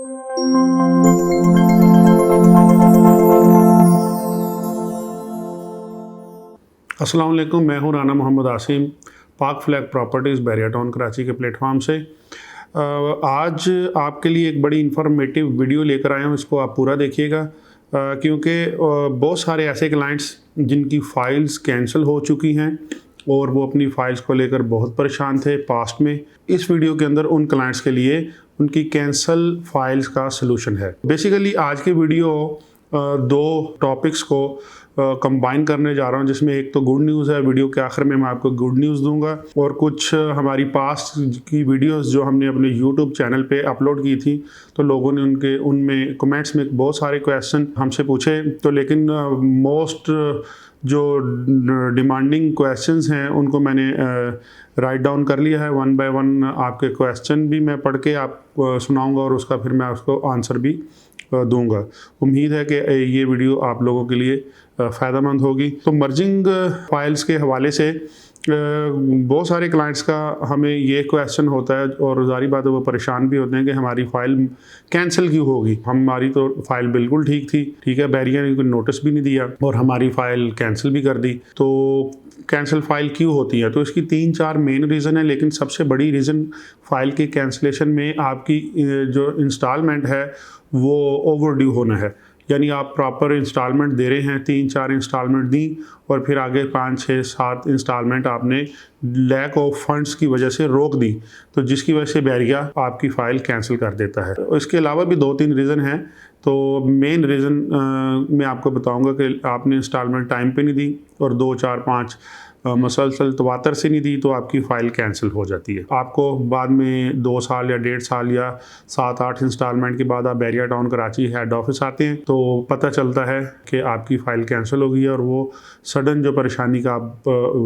अस्सलाम वालेकुम, मैं हूं Rana Mohammad Asim, Pak flag properties Bahria town Karachi के प्लेटफॉर्म से। आज आपके लिए एक बड़ी इन्फॉर्मेटिव वीडियो लेकर आया हूं, इसको आप पूरा देखिएगा क्योंकि बहुत सारे ऐसे क्लाइंट्स जिनकी फ़ाइल्स कैंसिल हो चुकी हैं और वो अपनी फ़ाइल्स को लेकर बहुत परेशान थे पास्ट में। इस वीडियो के अंदर उन क्लाइंट्स के लिए उनकी कैंसल फ़ाइल्स का सलूशन है। बेसिकली आज की वीडियो दो टॉपिक्स को कंबाइन करने जा रहा हूं, जिसमें एक तो गुड न्यूज़ है। वीडियो के आखिर में मैं आपको गुड न्यूज़ दूंगा और कुछ हमारी पास्ट की वीडियोस जो हमने अपने यूट्यूब चैनल पे अपलोड की थी, तो लोगों ने उनमें कमेंट्स में बहुत सारे क्वेश्चन हमसे पूछे, तो लेकिन मोस्ट जो डिमांडिंग क्वेश्चंस हैं उनको मैंने राइट डाउन कर लिया है। वन बाय वन आपके क्वेश्चन भी मैं पढ़ के आप सुनाऊंगा और उसका फिर मैं उसको आंसर भी दूंगा। उम्मीद है कि ये वीडियो आप लोगों के लिए फ़ायदेमंद होगी। तो मर्जिंग फाइल्स के हवाले से बहुत सारे क्लाइंट्स का हमें ये क्वेश्चन होता है और ज़ाहिर बात है वो परेशान भी होते हैं कि हमारी फ़ाइल कैंसिल क्यों होगी। हमारी तो फ़ाइल बिल्कुल ठीक है, बैरिया ने कोई नोटिस भी नहीं दिया और हमारी फ़ाइल कैंसिल भी कर दी, तो कैंसिल फ़ाइल क्यों होती है। तो इसकी 3-4 मेन रीज़न है, लेकिन सबसे बड़ी रीज़न फ़ाइल की कैंसिलेशन में आपकी जो इंस्टॉलमेंट है वो ओवरड्यू होना है। यानी आप प्रॉपर इंस्टॉलमेंट दे रहे हैं, 3-4 इंस्टॉलमेंट दी और फिर आगे 5-6-7 इंस्टॉलमेंट आपने लैक ऑफ फंड्स की वजह से रोक दी, तो जिसकी वजह से बैरिया आपकी फ़ाइल कैंसिल कर देता है। इसके अलावा भी 2-3 रीज़न हैं, तो मेन रीज़न मैं आपको बताऊंगा कि आपने इंस्टॉलमेंट टाइम पे नहीं दी और 2-4-5 मसलसल तवातर से नहीं दी, तो आपकी फ़ाइल कैंसिल हो जाती है। आपको बाद में 2 साल या 1.5 साल या 7-8 इंस्टॉलमेंट के बाद आप Bahria town Karachi head office आते हैं, तो पता चलता है कि आपकी फ़ाइल कैंसिल हो गई है और वो सडन जो परेशानी का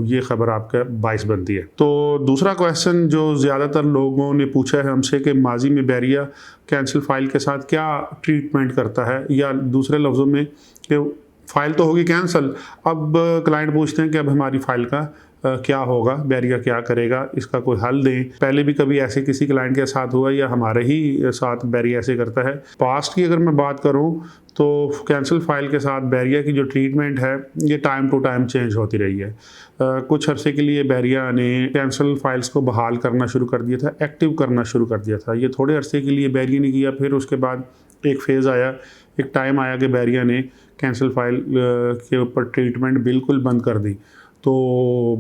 ये खबर आपका बाइस बनती है। तो दूसरा क्वेश्चन जो ज़्यादातर लोगों ने पूछा है हमसे कि माजी में बैरिया कैंसिल फ़ाइल के साथ क्या ट्रीटमेंट करता है, या दूसरे लफ्ज़ों में कि फ़ाइल तो होगी कैंसिल, अब क्लाइंट पूछते हैं कि अब हमारी फ़ाइल का क्या होगा, बैरिया क्या करेगा, इसका कोई हल दें। पहले भी कभी ऐसे किसी क्लाइंट के साथ हुआ या हमारे ही साथ बैरिया ऐसे करता है। पास्ट की अगर मैं बात करूं तो कैंसिल फ़ाइल के साथ बैरिया की जो ट्रीटमेंट है ये टाइम टू टाइम चेंज होती रही है। कुछ अरसे के लिए बैरिया ने कैंसिल फ़ाइल्स को बहाल करना शुरू कर दिया था, एक्टिव करना शुरू कर दिया था। ये थोड़े अरसे के लिए बैरिया ने किया, फिर उसके बाद एक फेज़ आया, एक टाइम आया कि बैरिया ने कैंसिल फ़ाइल के ऊपर ट्रीटमेंट बिल्कुल बंद कर दी। तो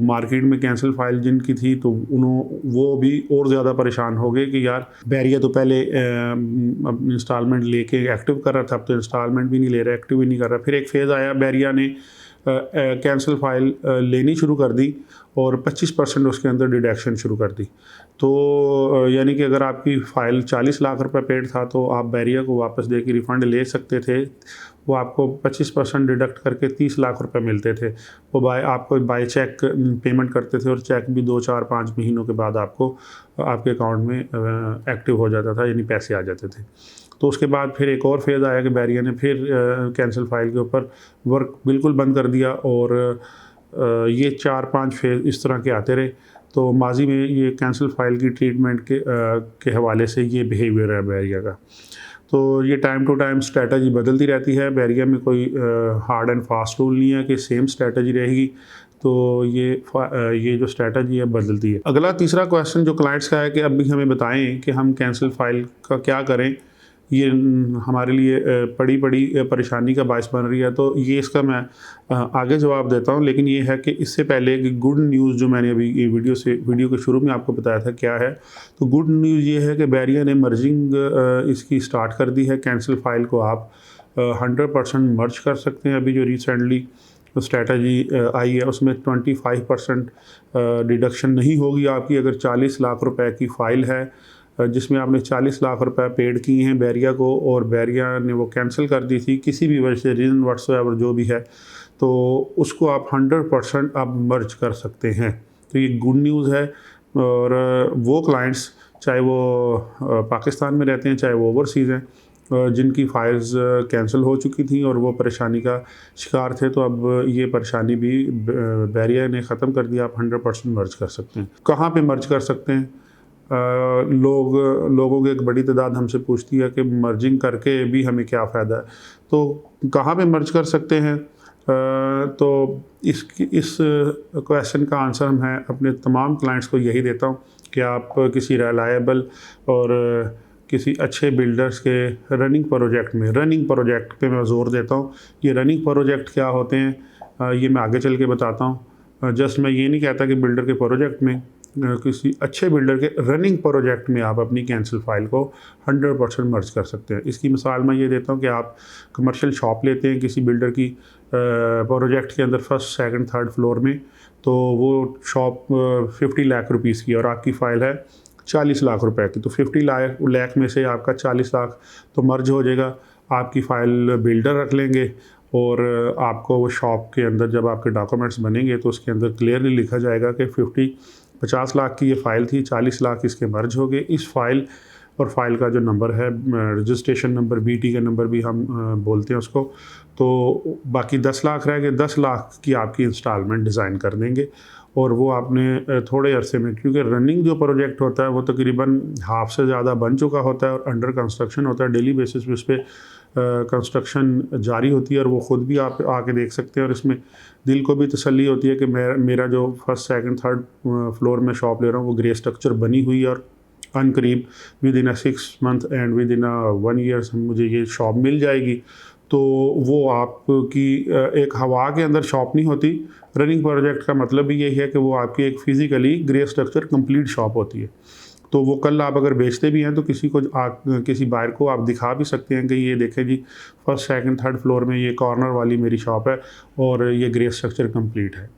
मार्केट में कैंसिल फ़ाइल जिनकी थी तो वो भी और ज़्यादा परेशान हो गए कि यार बैरिया तो पहले इंस्टॉलमेंट लेके एक्टिव कर रहा था, अब तो इंस्टॉलमेंट भी नहीं ले रहा, एक्टिव भी नहीं कर रहा। फिर एक फेज़ आया, बैरिया ने कैंसिल फ़ाइल लेनी शुरू कर दी और 25% उसके अंदर डिडक्शन शुरू कर दी। तो यानी कि अगर आपकी फ़ाइल 40 लाख रुपए पेड था तो आप बैरिया को वापस दे के रिफ़ंड ले सकते थे। वो आपको 25% डिडक्ट करके 30 लाख रुपए मिलते थे। वो आपको बाय चेक पेमेंट करते थे और चेक भी 2-4-5 महीनों के बाद आपको आपके अकाउंट में एक्टिव हो जाता था, यानी पैसे आ जाते थे। तो उसके बाद फिर एक और फेज़ आया कि बैरिया ने फिर कैंसिल फ़ाइल के ऊपर वर्क बिल्कुल बंद कर दिया और ये 4-5 फेज़ इस तरह के आते रहे। तो माजी में ये कैंसिल फ़ाइल की ट्रीटमेंट के हवाले से ये बिहेवियर है बैरिया का। तो ये टाइम टू टाइम स्ट्रैटेजी बदलती रहती है। बैरिया में कोई हार्ड एंड फास्ट रूल नहीं है कि सेम स्ट्रैटेजी रहेगी, तो ये जो स्ट्रैटेजी है बदलती है। अगला तीसरा क्वेश्चन जो क्लाइंट्स का है कि अभी हमें बताएं कि हम कैंसिल फ़ाइल का क्या करें, ये हमारे लिए बड़ी परेशानी का बायस बन रही है। तो ये इसका मैं आगे जवाब देता हूँ, लेकिन ये है कि इससे पहले कि गुड न्यूज़ जो मैंने अभी ये वीडियो के शुरू में आपको बताया था क्या है, तो गुड न्यूज़ ये है कि बैरिया ने मर्जिंग इसकी स्टार्ट कर दी है। कैंसिल फ़ाइल को आप 100% मर्ज कर सकते हैं। अभी जो रिसेंटली स्ट्रैटेजी आई है उसमें 25% डिडक्शन नहीं होगी आपकी। अगर 40 लाख रुपए की फ़ाइल है जिसमें आपने 40 लाख रुपए पेड किए हैं बैरिया को और बैरिया ने वो कैंसिल कर दी थी किसी भी वजह से, रीज़न व्हाट्सएवर जो भी है, तो उसको आप 100% आप मर्ज कर सकते हैं। तो ये गुड न्यूज़ है। और वो क्लाइंट्स चाहे वो पाकिस्तान में रहते हैं चाहे वो ओवरसीज़ हैं, जिनकी फाइल्स कैंसिल हो चुकी थी और वो परेशानी का शिकार थे, तो अब ये परेशानी भी बैरिया ने ख़त्म कर दिया। आप 100% मर्ज कर सकते हैं। कहाँ पे मर्ज कर सकते हैं? लोगों की एक बड़ी तादाद हमसे पूछती है कि मर्जिंग करके भी हमें क्या फ़ायदा है। तो कहाँ पे मर्ज कर सकते हैं? तो इस क्वेश्चन का आंसर मैं अपने तमाम क्लाइंट्स को यही देता हूँ कि आप किसी रिलायबल और किसी अच्छे बिल्डर्स के रनिंग प्रोजेक्ट पे मैं ज़ोर देता हूँ। ये रनिंग प्रोजेक्ट क्या होते हैं ये मैं आगे चल के बताता हूँ। जस्ट मैं ये नहीं कहता कि बिल्डर के प्रोजेक्ट में, किसी अच्छे बिल्डर के रनिंग प्रोजेक्ट में आप अपनी कैंसिल फाइल को 100% मर्ज कर सकते हैं। इसकी मिसाल मैं ये देता हूँ कि आप कमर्शियल शॉप लेते हैं किसी बिल्डर की प्रोजेक्ट के अंदर फर्स्ट, सेकंड, थर्ड फ्लोर में, तो वो शॉप 50 लाख रुपीज़ की और आपकी फ़ाइल है 40 लाख रुपए की। तो 50 लाख में से आपका 40 लाख तो मर्ज हो जाएगा। आपकी फ़ाइल बिल्डर रख लेंगे और आपको वो शॉप के अंदर जब आपके डॉक्यूमेंट्स बनेंगे तो उसके अंदर क्लियरली लिखा जाएगा कि 50 लाख की ये फ़ाइल थी, 40 लाख इसके मर्ज हो गए। इस फ़ाइल और फाइल का जो नंबर है, रजिस्ट्रेशन नंबर, बीटी का नंबर भी हम बोलते हैं उसको, तो बाकी 10 लाख रह गए। 10 लाख की आपकी इंस्टॉलमेंट डिज़ाइन कर देंगे और वो आपने थोड़े अरसे में, क्योंकि रनिंग जो प्रोजेक्ट होता है वो तकरीबन हाफ से ज़्यादा बन चुका होता है और अंडर कंस्ट्रक्शन होता है। डेली बेसिस पे उस पर कंस्ट्रक्शन जारी होती है और वो ख़ुद भी आप आके देख सकते हैं और इसमें दिल को भी तसल्ली होती है कि मेरा जो फर्स्ट, सेकंड, थर्ड फ्लोर में शॉप ले रहा हूँ वो ग्रे स्ट्रक्चर बनी हुई है और अनकरीब within 6 month and within 1 year मुझे ये शॉप मिल जाएगी। तो वो आपकी एक हवा के अंदर शॉप नहीं होती। रनिंग प्रोजेक्ट का मतलब भी यही है कि वो आपकी एक physically grey structure complete shop होती है। तो वो कल आप अगर बेचते भी हैं तो किसी बायर को आप दिखा भी सकते हैं कि ये देखें जी, फर्स्ट, सेकंड, थर्ड फ्लोर में ये कॉर्नर वाली मेरी शॉप है और ये ग्रे स्ट्रक्चर कंप्लीट है।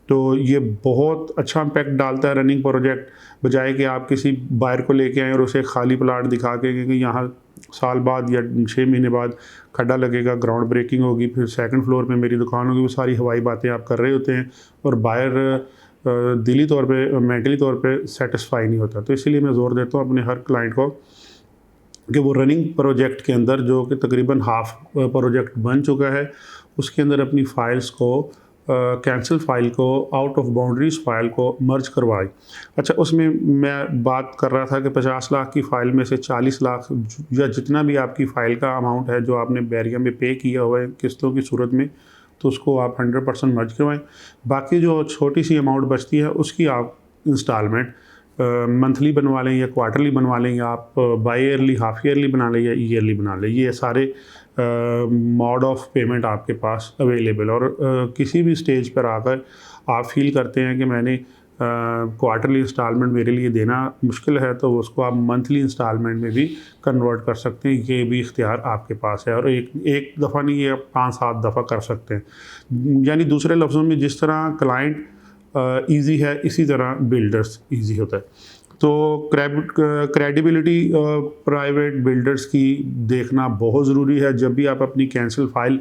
तो ये बहुत अच्छा इम्पैक्ट डालता है रनिंग प्रोजेक्ट, बजाय कि आप किसी बायर को लेके आएँ और उसे खाली प्लाट दिखा के कि यहाँ साल बाद या 6 महीने बाद खड्डा लगेगा, ग्राउंड ब्रेकिंग होगी, फिर सेकंड फ्लोर पे मेरी दुकान होगी। वो सारी हवाई बातें आप कर रहे होते हैं और बायर दिली तौर पे, मेंटली तौर पे सेटिस्फाई नहीं होता। तो इसीलिए मैं ज़ोर देता हूँ अपने हर क्लाइंट को कि वो रनिंग प्रोजेक्ट के अंदर, जो कि तकरीबन हाफ प्रोजेक्ट बन चुका है, उसके अंदर अपनी फ़ाइल्स को, कैंसिल फ़ाइल को, आउट ऑफ बाउंड्रीज़ फ़ाइल को मर्ज करवाएं। अच्छा, उसमें मैं बात कर रहा था कि 50 लाख की फ़ाइल में से 40 लाख या जितना भी आपकी फ़ाइल का अमाउंट है जो आपने बैरिया में पे किया हुआ है किस्तों की सूरत में, तो उसको आप 100% मर्ज करवाएं। बाकी जो छोटी सी अमाउंट बचती है उसकी आप इंस्टॉलमेंट मंथली बनवा लें या क्वार्टरली बनवा लें, या आप बाई ईयरली, हाफ ईयरली बना लें या ईयरली बना लें। ये सारे मोड ऑफ पेमेंट आपके पास अवेलेबल। और किसी भी स्टेज पर आकर आप फील करते हैं कि मैंने क्वार्टरली इंस्टॉलमेंट मेरे लिए देना मुश्किल है, तो उसको आप मंथली इंस्टॉलमेंट में भी कन्वर्ट कर सकते हैं। ये भी इख्तियार आपके पास है और एक दफ़ा नहीं, ये आप 5-7 दफ़ा कर सकते हैं। यानी दूसरे लफ्ज़ों में, जिस तरह क्लाइंट ईज़ी है, इसी तरह बिल्डर्स ईज़ी होता है। तो क्रेडिबिलिटी प्राइवेट बिल्डर्स की देखना बहुत ज़रूरी है। जब भी आप अपनी कैंसिल फाइल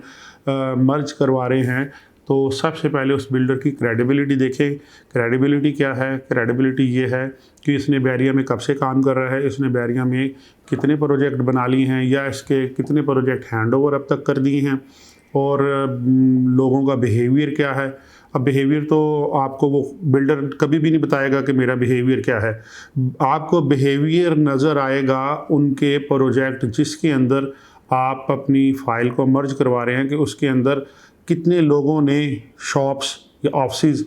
मर्ज करवा रहे हैं तो सबसे पहले उस बिल्डर की क्रेडिबिलिटी देखें। क्रेडिबिलिटी क्या है? क्रेडिबिलिटी ये है कि इसने बैरिया में कब से काम कर रहा है, इसने बैरिया में कितने प्रोजेक्ट बना लिए हैं, या इसके कितने प्रोजेक्ट हैंड ओवर अब तक कर दिए हैं, और लोगों का बिहेवियर क्या है। अब बिहेवियर तो आपको वो बिल्डर कभी भी नहीं बताएगा कि मेरा बिहेवियर क्या है। आपको बिहेवियर नज़र आएगा उनके प्रोजेक्ट जिसके अंदर आप अपनी फ़ाइल को मर्ज करवा रहे हैं, कि उसके अंदर कितने लोगों ने शॉप्स या ऑफिस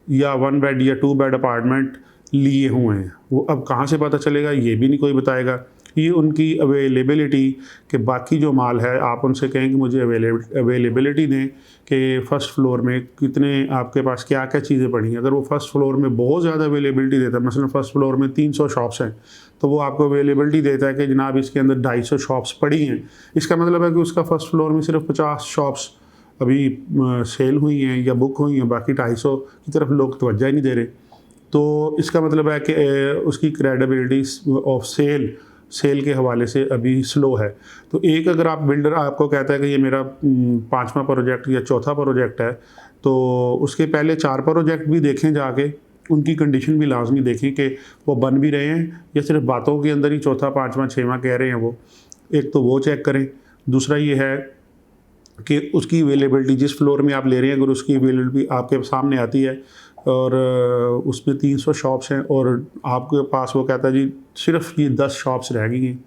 या 1 बेड या 2 बेड अपार्टमेंट लिए हुए हैं। वो अब कहाँ से पता चलेगा, ये भी नहीं कोई बताएगा। ये उनकी अवेलेबिलिटी के बाकी जो माल है, आप उनसे कहें कि मुझे अवेलेबिलिटी दें कि फ़र्स्ट फ्लोर में कितने आपके पास क्या क्या चीज़ें पड़ी हैं। अगर वो फर्स्ट फ्लोर में बहुत ज़्यादा अवेलेबिलिटी देता है, मसलन फर्स्ट फ्लोर में 300 शॉप्स हैं, तो वो आपको अवेलेबिलिटी देता है कि जनाब इसके अंदर 250 शॉप्स पड़ी हैं। इसका मतलब है कि उसका फर्स्ट फ्लोर में सिर्फ 50 शॉप्स अभी सेल हुई हैं या बुक हुई हैं, बाकी 250 की तरफ लोग तवज्जो ही नहीं दे रहे। तो इसका मतलब है कि उसकी क्रेडिबिलिटी ऑफ सेल के हवाले से अभी स्लो है। तो एक अगर आप बिल्डर आपको कहता है कि ये मेरा 5वां प्रोजेक्ट या चौथा प्रोजेक्ट है, तो उसके पहले 4 प्रोजेक्ट भी देखें जाके, उनकी कंडीशन भी लाजमी देखें कि वो बन भी रहे हैं या सिर्फ बातों के अंदर ही चौथा, 5वां, 6वां कह रहे हैं वो। एक तो वो चेक करें। दूसरा ये है कि उसकी अवेलेबिलिटी, जिस फ्लोर में आप ले रहे हैं, अगर उसकी अवेलेबिलिटी आपके सामने आती है और उसमें 300 शॉप्स हैं और आपके पास वो कहता है जी सिर्फ ये 10 शॉप्स रह गई हैं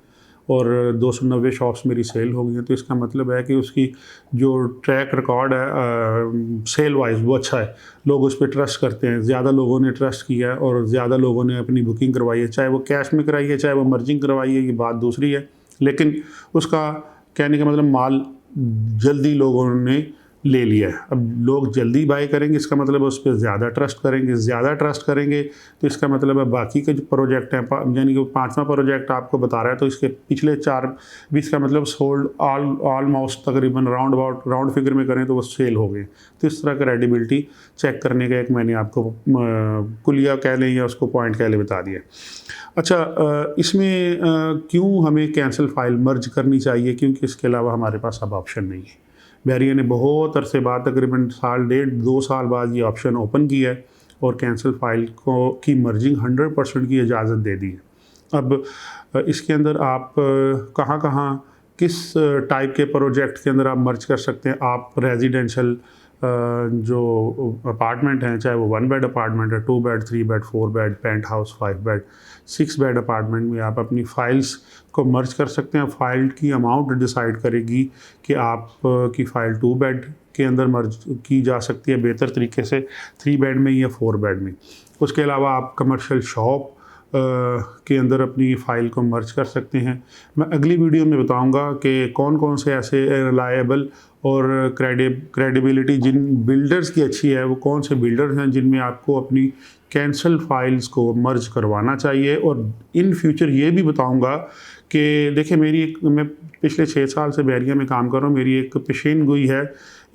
और 290 शॉप्स मेरी सेल हो गई हैं। तो इसका मतलब है कि उसकी जो ट्रैक रिकॉर्ड है सेल वाइज वो अच्छा है, लोग उस पर ट्रस्ट करते हैं, ज़्यादा लोगों ने ट्रस्ट किया है और ज़्यादा लोगों ने अपनी बुकिंग करवाई है, चाहे वो कैश में कराई है चाहे वो मर्जिंग करवाई है, ये बात दूसरी है। लेकिन उसका कहने का मतलब माल जल्दी लोगों ने ले लिया है। अब लोग जल्दी बाय करेंगे, इसका मतलब उस पर ज़्यादा ट्रस्ट करेंगे, ज़्यादा ट्रस्ट करेंगे तो इसका मतलब है बाकी के जो प्रोजेक्ट हैं, यानी कि 5वां प्रोजेक्ट आपको बता रहा है तो इसके पिछले 4 भी इसका मतलब सोल्ड ऑलमोस्ट तकरीबन राउंड फिगर में करें तो वो सेल हो गए। तो इस तरह का क्रेडिबिलिटी चेक करने का एक मैंने आपको कुलिया कह लें या उसको पॉइंट कह लें बता दिया। अच्छा, इसमें क्यों हमें कैंसिल फाइल मर्ज करनी चाहिए, क्योंकि इसके अलावा हमारे पास अब ऑप्शन नहीं है। बैरियर ने बहुत अरसे बाद तकरीबन साल डेढ़ 2 साल बाद ये ऑप्शन ओपन किया है और कैंसिल फाइल को की मर्जिंग 100% की इजाज़त दे दी है। अब इसके अंदर आप कहाँ किस टाइप के प्रोजेक्ट के अंदर आप मर्ज कर सकते हैं। आप रेजिडेंशियल जो अपार्टमेंट हैं, चाहे वो 1 बेड अपार्टमेंट है, 2 bed, 3 bed, 4 bed, penthouse, 5 bed, 6 bed apartment में आप अपनी फ़ाइल्स को मर्ज कर सकते हैं। फ़ाइल की अमाउंट डिसाइड करेगी कि आप की फ़ाइल 2 बेड के अंदर मर्ज की जा सकती है बेहतर तरीके से, 3 बेड में या 4 बेड में। उसके अलावा आप कमर्शियल शॉप के अंदर अपनी फ़ाइल को मर्ज कर सकते हैं। मैं अगली वीडियो में बताऊंगा कि कौन कौन से ऐसे रिलायबल और क्रेडिबिलिटी जिन बिल्डर्स की अच्छी है, वो कौन से बिल्डर्स हैं जिनमें आपको अपनी कैंसल फाइल्स को मर्ज करवाना चाहिए। और इन फ्यूचर ये भी बताऊंगा कि देखिए मैं पिछले 6 साल से बैरिया में काम कर रहा हूँ, मेरी एक पेशेन गोई है,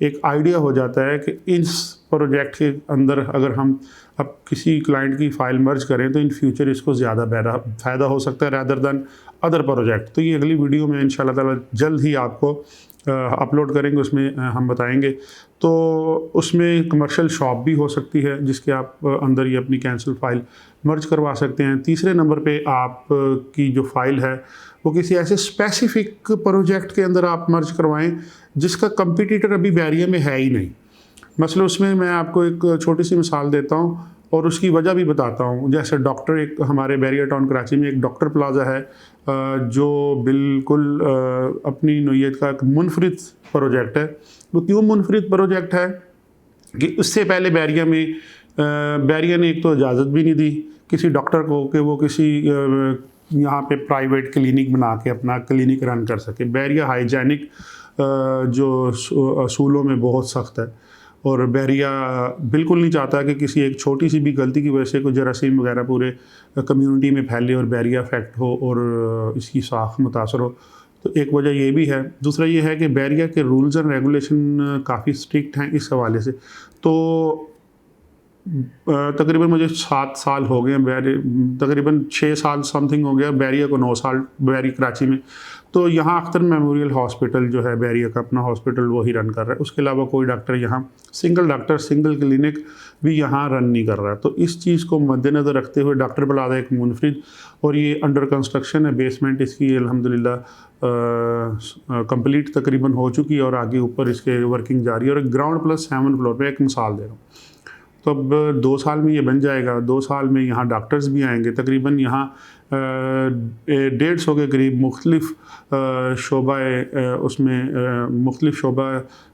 एक आइडिया हो जाता है कि इस प्रोजेक्ट के अंदर अगर हम अब किसी क्लाइंट की फ़ाइल मर्ज करें तो इन फ्यूचर इसको ज़्यादा फ़ायदा हो सकता है रैदर दैन अदर प्रोजेक्ट। तो ये अगली वीडियो में इंशाल्लाह ताला जल्द ही आपको अपलोड करेंगे, उसमें हम बताएंगे। तो उसमें कमर्शियल शॉप भी हो सकती है जिसके आप अंदर ये अपनी कैंसिल फ़ाइल मर्ज करवा सकते हैं। तीसरे नंबर पे आप की जो फ़ाइल है वो किसी ऐसे स्पेसिफिक प्रोजेक्ट के अंदर आप मर्ज करवाएं जिसका कंपटीटर अभी बैरिया में है ही नहीं। मसलन उसमें मैं आपको एक छोटी सी मिसाल देता हूँ और उसकी वजह भी बताता हूँ। जैसे डॉक्टर, एक हमारे बैरिया टाउन कराची में एक डॉक्टर प्लाजा है जो बिल्कुल अपनी नौइयत का एक मुनफरिद प्रोजेक्ट है। वो क्यों मुनफरिद प्रोजेक्ट है कि उससे पहले बैरिया ने एक तो इजाज़त भी नहीं दी किसी डॉक्टर को कि वो किसी यहाँ पे प्राइवेट क्लिनिक बना के अपना क्लिनिक रन कर सके। बैरिया हाइजेनिक जो असूलों में बहुत सख्त है और बैरिया बिल्कुल नहीं चाहता कि किसी एक छोटी सी भी गलती की वजह से कोई जरासीम वगैरह पूरे कम्युनिटी में फैले और बैरिया इफेक्ट हो और इसकी साख मुतासर हो। तो एक वजह ये भी है। दूसरा ये है कि बैरिया के रूल्स एंड रेगुलेशन काफ़ी स्ट्रिक्ट हैं इस हवाले से। तो तकरीबन मुझे 7 साल हो गए, तकरीबन 6 साल समथिंग हो गया, बैरिया को 9 साल बैरिया कराची में। तो यहाँ अख्तर मेमोरियल हॉस्पिटल जो है बैरिया का अपना हॉस्पिटल वो ही रन कर रहा है। उसके अलावा कोई डॉक्टर यहाँ सिंगल क्लिनिक भी यहाँ रन नहीं कर रहा है। तो इस चीज़ को मद्देनज़र रखते हुए डॉक्टर प्लाजा एक मुनफरिद, और ये अंडर कंस्ट्रक्शन है, बेसमेंट इसकी अल्हम्दुलिल्लाह कंप्लीट तकरीबन हो चुकी है और आगे ऊपर इसके वर्किंग जारी है और ग्राउंड प्लस 7 फ्लोर पे एक मिसाल दे रहा हूँ। तो अब 2 साल में ये बन जाएगा। 2 साल में यहाँ डॉक्टर्स भी आएंगे। तकरीबन यहाँ 150 के करीब मुख्तलिफ शोबा उसमें मुख्तलिफ शोबा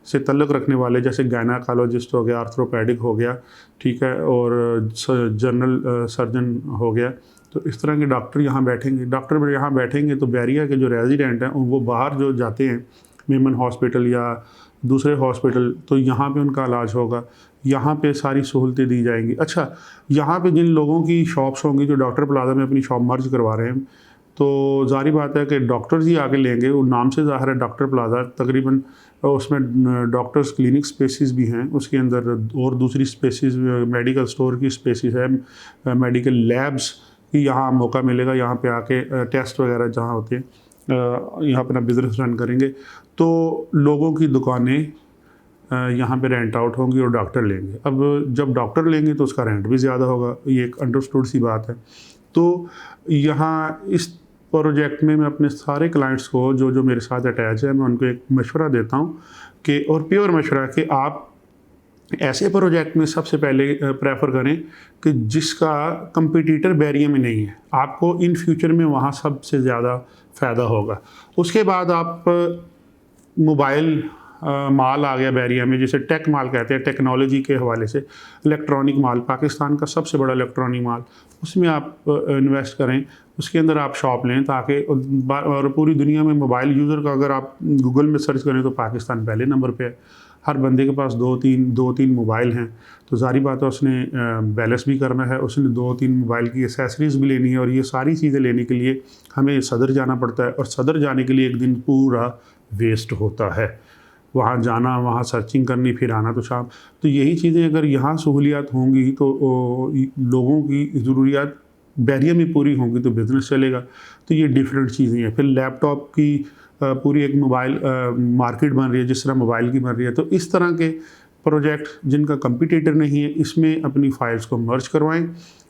से तल्लुक़ रखने वाले, जैसे गायनाकोलॉजिस्ट हो गया, आर्थ्रोपेडिक हो गया, ठीक है, और जनरल सर्जन हो गया। तो इस तरह के डॉक्टर यहाँ बैठेंगे तो बैरिया के जो रेजिडेंट हैं वो बाहर जो जाते हैं मेमन हॉस्पिटल या दूसरे हॉस्पिटल, तो यहाँ पे उनका इलाज होगा, यहाँ पे सारी सहूलतें दी जाएंगी। अच्छा, यहाँ पे जिन लोगों की शॉप्स होंगी जो डॉक्टर प्लाजा में अपनी शॉप मर्ज करवा रहे हैं, तो ज़ाहिर बात है कि डॉक्टर्स ही आके लेंगे। वो नाम से ज़ाहिर है डॉक्टर प्लाजा, तकरीबन उसमें डॉक्टर्स क्लिनिक स्पेसिस भी हैं, उसके अंदर और दूसरी स्पेसिस मेडिकल स्टोर की स्पेसिस है, मेडिकल लैब्स की यहाँ मौका मिलेगा, यहाँ पे आके टेस्ट वगैरह जहाँ होते हैं यहाँ अपना बिज़नेस रन करेंगे। तो लोगों की दुकानें यहाँ पे रेंट आउट होंगी और डॉक्टर लेंगे। अब जब डॉक्टर लेंगे तो उसका रेंट भी ज़्यादा होगा, ये एक अंडरस्टूड सी बात है। तो यहाँ इस प्रोजेक्ट में मैं अपने सारे क्लाइंट्स को जो मेरे साथ अटैच है, मैं उनको एक मशवरा देता हूँ कि, और प्योर मशवरा, कि आप ऐसे प्रोजेक्ट में सबसे पहले प्रेफर करें कि जिसका कंपटीटर बैरिया में नहीं है, आपको इन फ्यूचर में वहाँ सबसे ज़्यादा फ़ायदा होगा। उसके बाद आप मोबाइल माल आ गया बैरिया में, जिसे टेक माल कहते हैं, टेक्नोलॉजी के हवाले से इलेक्ट्रॉनिक माल, पाकिस्तान का सबसे बड़ा इलेक्ट्रॉनिक माल, उसमें आप इन्वेस्ट करें, उसके अंदर आप शॉप लें, ताकि और पूरी दुनिया में मोबाइल यूज़र का अगर आप गूगल में सर्च करें तो पाकिस्तान पहले नंबर पे है। हर बंदे के पास दो तीन मोबाइल हैं, तो ज़ाहिर बात है उसने बैलेंस भी करना है, उसने 2-3 मोबाइल की एसेसरीज़ भी लेनी है, और ये सारी चीज़ें लेने के लिए हमें सदर जाना पड़ता है, और सदर जाने के लिए एक दिन पूरा वेस्ट होता है। वहाँ जाना, वहाँ सर्चिंग करनी, फिर आना तो शाम। तो यही चीज़ें अगर यहाँ सहूलियात होंगी तो लोगों की ज़रूरियात बैरिया में पूरी होंगी तो बिज़नेस चलेगा। तो ये डिफरेंट चीज़ें हैं। फिर लैपटॉप की पूरी एक मोबाइल मार्केट बन रही है, जिस तरह मोबाइल की बन रही है। तो इस तरह के प्रोजेक्ट जिनका कंपटीटर नहीं है, इसमें अपनी फाइल्स को मर्ज करवाएं।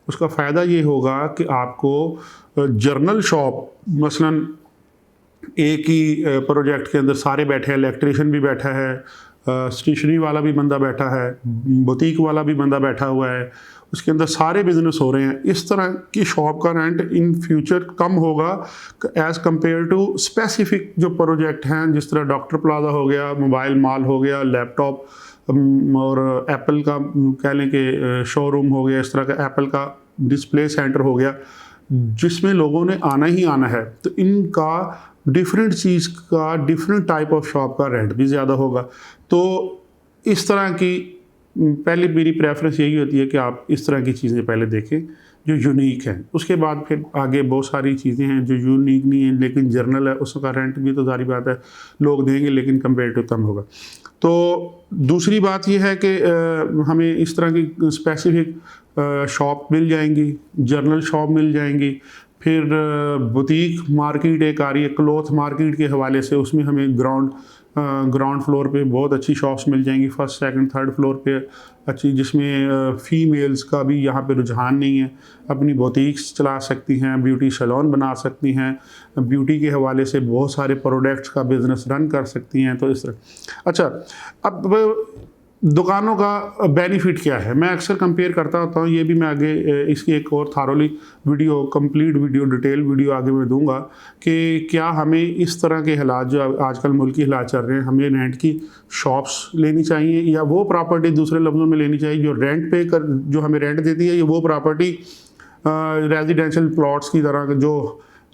उसका फ़ायदा ये होगा कि आपको जर्नल शॉप, मसलन एक ही प्रोजेक्ट के अंदर सारे बैठे हैं, इलेक्ट्रिशियन भी बैठा है, स्टेशनरी वाला भी बंदा बैठा है, बुटीक वाला भी बंदा बैठा हुआ है, उसके अंदर सारे बिजनेस हो रहे हैं। इस तरह की शॉप का रेंट इन फ्यूचर कम होगा एज़ कम्पेयर टू स्पेसिफिक जो प्रोजेक्ट हैं, जिस तरह डॉक्टर प्लाजा हो गया, मोबाइल माल हो गया, लैपटॉप और एप्पल का कह लें कि शोरूम हो गया, इस तरह का एप्पल का डिस्प्ले सेंटर हो गया, जिसमें लोगों ने आना ही आना है। तो इनका डिफरेंट चीज़ का, डिफरेंट टाइप ऑफ शॉप का रेंट भी ज़्यादा होगा। तो इस तरह की पहले मेरी प्रेफरेंस यही होती है कि आप इस तरह की चीज़ें पहले देखें जो यूनिक हैं। उसके बाद फिर आगे बहुत सारी चीज़ें हैं जो यूनिक नहीं है लेकिन जर्नल है, उसका रेंट भी तो जारी बात है लोग देंगे, लेकिन कंपेरेटिव कम होगा। तो दूसरी बात यह है कि हमें इस तरह की स्पेसिफिक शॉप मिल जाएंगी, जर्नल शॉप मिल जाएंगी। फिर बुटीक मार्केट एक आ रही है क्लॉथ मार्केट के हवाले से, उसमें हमें ग्राउंड फ्लोर पे बहुत अच्छी शॉप्स मिल जाएंगी, फर्स्ट सेकंड थर्ड फ्लोर पे अच्छी, जिसमें फ़ीमेल्स का भी यहाँ पे रुझान नहीं है, अपनी बुटीक्स चला सकती हैं, ब्यूटी सैलून बना सकती हैं, ब्यूटी के हवाले से बहुत सारे प्रोडक्ट्स का बिज़नेस रन कर सकती हैं। तो इस तरह अच्छा, अब दुकानों का बेनिफिट क्या है, मैं अक्सर कंपेयर करता होता हूँ। ये भी मैं आगे इसकी एक और thoroughly video, complete video, detail video आगे मैं दूंगा कि क्या हमें इस तरह के हालात जो आजकल मुल्की हालात चल रहे हैं, हमें रेंट की शॉप्स लेनी चाहिए या वो प्रॉपर्टी दूसरे लफ्ज़ों में लेनी चाहिए जो रेंट पे कर, जो हमें रेंट देती है, या वो प्रॉपर्टी रेजिडेंशियल प्लॉट्स की तरह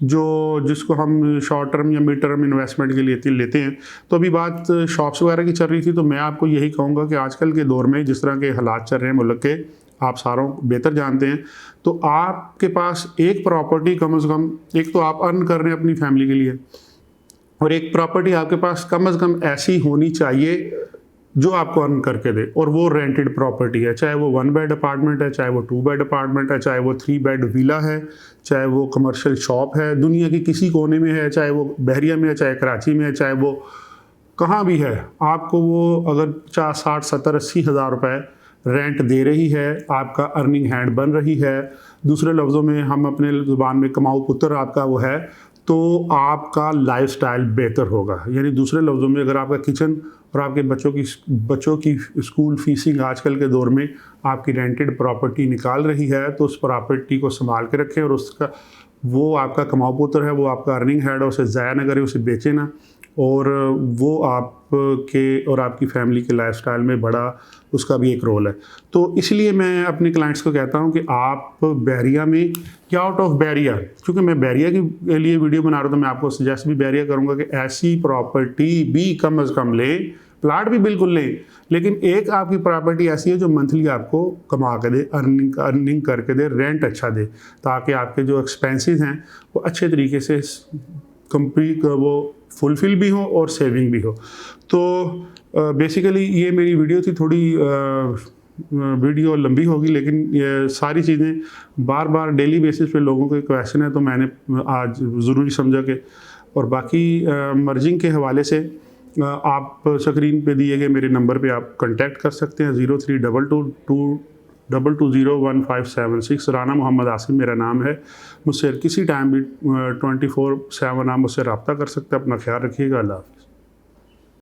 जिसको हम शॉर्ट टर्म या मिड टर्म इन्वेस्टमेंट के लिए लेते हैं। तो अभी बात शॉप्स वगैरह की चल रही थी, तो मैं आपको यही कहूँगा कि आजकल के दौर में जिस तरह के हालात चल रहे हैं मुल्क के, आप सारों बेहतर जानते हैं, तो आपके पास एक प्रॉपर्टी कम से कम, एक तो आप अर्न कर रहे हैं अपनी फैमिली के लिए, और एक प्रॉपर्टी आपके पास कम से कम ऐसी होनी चाहिए जो आपको अर्न करके दे, और वो रेंटेड प्रॉपर्टी है, चाहे वो 1 बेड अपार्टमेंट है, चाहे वो 2 बेड अपार्टमेंट है, चाहे वो 3 बेड विला है, चाहे वो कमर्शियल शॉप है, दुनिया की किसी कोने में है, चाहे वो बहरिया में है, चाहे कराची में है, चाहे वो कहाँ भी है, आपको वो अगर 50, 60, 70, 80 हज़ार रुपये रेंट दे रही है, आपका अर्निंग हैंड बन रही है, दूसरे लफ्ज़ों में हम अपने ज़ुबान में कमाऊ पुत्र आपका वो है, तो आपका लाइफस्टाइल बेहतर होगा। यानी दूसरे लफ्ज़ों में अगर आपका किचन और आपके बच्चों की स्कूल फीसिंग आजकल के दौर में आपकी रेंटेड प्रॉपर्टी निकाल रही है, तो उस प्रॉपर्टी को संभाल के रखें, और उसका वो आपका कमाऊ पुत्र है, वो आपका अर्निंग हेड है, उसे ज़ाया ना करें, उसे बेचें ना, और वो आपके और आपकी फैमिली के लाइफस्टाइल में बड़ा उसका भी एक रोल है। तो इसलिए मैं अपने क्लाइंट्स को कहता हूं कि आप बहरिया में या आउट ऑफ बहरिया, क्योंकि मैं बहरिया के लिए वीडियो बना रहा हूं, तो मैं आपको सजेस्ट भी बहरिया करूंगा कि ऐसी प्रॉपर्टी भी कम से कम लें, प्लाट भी बिल्कुल लें, लेकिन एक आपकी प्रॉपर्टी ऐसी है जो मंथली आपको कमा के दे, अर्निंग करके दे, रेंट अच्छा दे, ताकि आपके जो एक्सपेंसेस हैं वो अच्छे तरीके से कंप्लीट, वो फुलफिल भी हो और सेविंग भी हो। तो बेसिकली ये मेरी वीडियो थी, थोड़ी वीडियो लंबी होगी, लेकिन ये सारी चीज़ें बार बार डेली बेसिस पे लोगों के क्वेश्चन है, तो मैंने आज ज़रूरी समझा कि, और बाकी मर्जिंग के हवाले से आप स्क्रीन पे दिए गए मेरे नंबर पे आप कांटेक्ट कर सकते हैं, 032222201576। राना मोहम्मद आसिम मेरा नाम है। मुझसे किसी टाइम भी 24/7 आप मुझसे रब्ता कर सकते हैं। अपना ख्याल रखिएगा। अल्लाह।